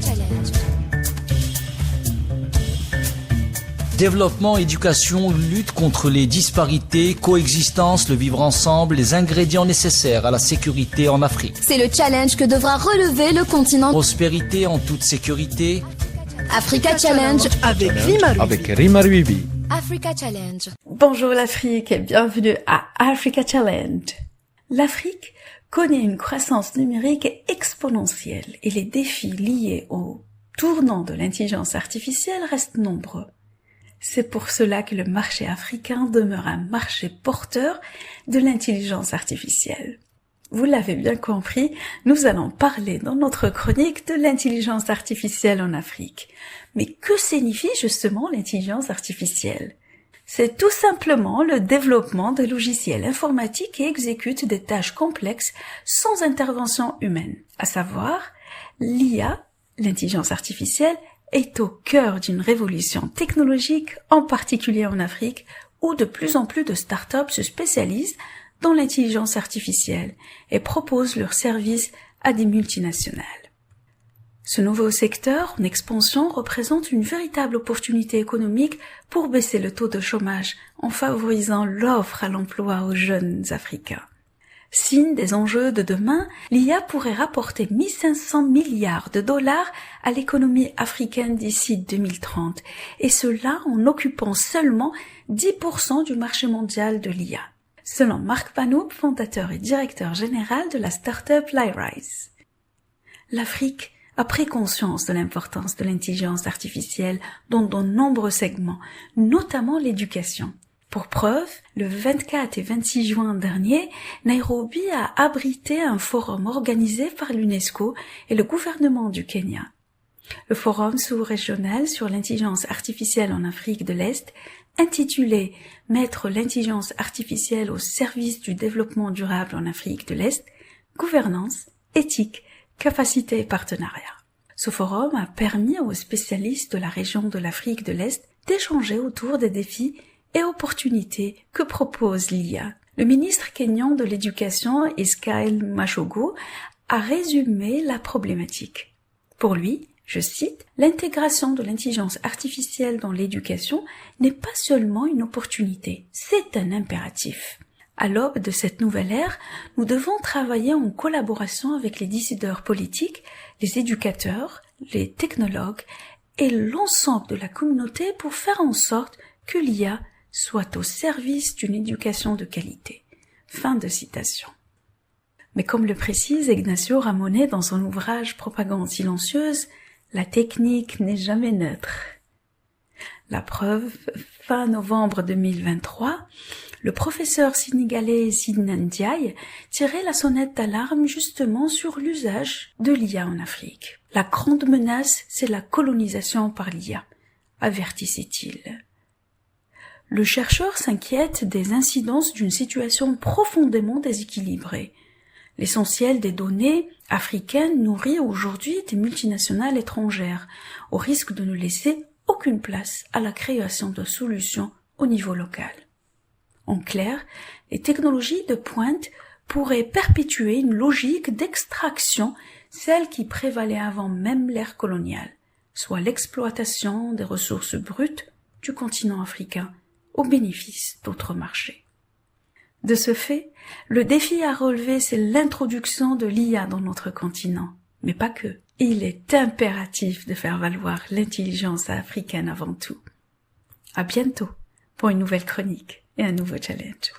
Challenge. Développement, éducation, lutte contre les disparités, coexistence, le vivre ensemble, les ingrédients nécessaires à la sécurité en Afrique. C'est le challenge que devra relever le continent. Prospérité en toute sécurité. Africa Challenge avec Rima Ruibi. Africa Challenge. Bonjour l'Afrique et bienvenue à Africa Challenge. L'Afrique connaît une croissance numérique exponentielle et les défis liés au tournant de l'intelligence artificielle restent nombreux. C'est pour cela que le marché africain demeure un marché porteur de l'intelligence artificielle. Vous l'avez bien compris, nous allons parler dans notre chronique de l'intelligence artificielle en Afrique. Mais que signifie justement l'intelligence artificielle ? C'est tout simplement le développement de logiciels informatiques qui exécutent des tâches complexes sans intervention humaine. À savoir, l'IA, l'intelligence artificielle, est au cœur d'une révolution technologique, en particulier en Afrique, où de plus en plus de startups se spécialisent dans l'intelligence artificielle et proposent leurs services à des multinationales. Ce nouveau secteur en expansion représente une véritable opportunité économique pour baisser le taux de chômage en favorisant l'offre à l'emploi aux jeunes Africains. Signe des enjeux de demain, l'IA pourrait rapporter 1500 milliards de dollars à l'économie africaine d'ici 2030, et cela en occupant seulement 10% du marché mondial de l'IA, selon Marc Panoub, fondateur et directeur général de la start-up Lyrise. L'Afrique a pris conscience de l'importance de l'intelligence artificielle dans de nombreux segments, notamment l'éducation. Pour preuve, le 24 et 26 juin dernier, Nairobi a abrité un forum organisé par l'UNESCO et le gouvernement du Kenya. Le forum sous-régional sur l'intelligence artificielle en Afrique de l'Est, intitulé « Mettre l'intelligence artificielle au service du développement durable en Afrique de l'Est, gouvernance, éthique, capacité et partenariat ». Ce forum a permis aux spécialistes de la région de l'Afrique de l'Est d'échanger autour des défis et opportunités que propose l'IA. Le ministre kényan de l'Éducation, Ezekiel Machogu, a résumé la problématique. Pour lui, je cite, « L'intégration de l'intelligence artificielle dans l'éducation n'est pas seulement une opportunité, c'est un impératif. À l'aube de cette nouvelle ère, nous devons travailler en collaboration avec les décideurs politiques, les éducateurs, les technologues et l'ensemble de la communauté pour faire en sorte que l'IA soit au service d'une éducation de qualité. » Fin de citation. Mais comme le précise Ignacio Ramonet dans son ouvrage Propagande silencieuse, la technique n'est jamais neutre. La preuve, fin novembre 2023, le professeur sénégalais Sidna Ndiaye tirait la sonnette d'alarme justement sur l'usage de l'IA en Afrique. La grande menace, c'est la colonisation par l'IA, avertissait-il. Le chercheur s'inquiète des incidences d'une situation profondément déséquilibrée. L'essentiel des données africaines nourrit aujourd'hui des multinationales étrangères, au risque de ne laisser aucune place à la création de solutions au niveau local. En clair, les technologies de pointe pourraient perpétuer une logique d'extraction, celle qui prévalait avant même l'ère coloniale, soit l'exploitation des ressources brutes du continent africain au bénéfice d'autres marchés. De ce fait, le défi à relever, c'est l'introduction de l'IA dans notre continent, mais pas que. Il est impératif de faire valoir l'intelligence africaine avant tout. À bientôt pour une nouvelle chronique et un nouveau challenge.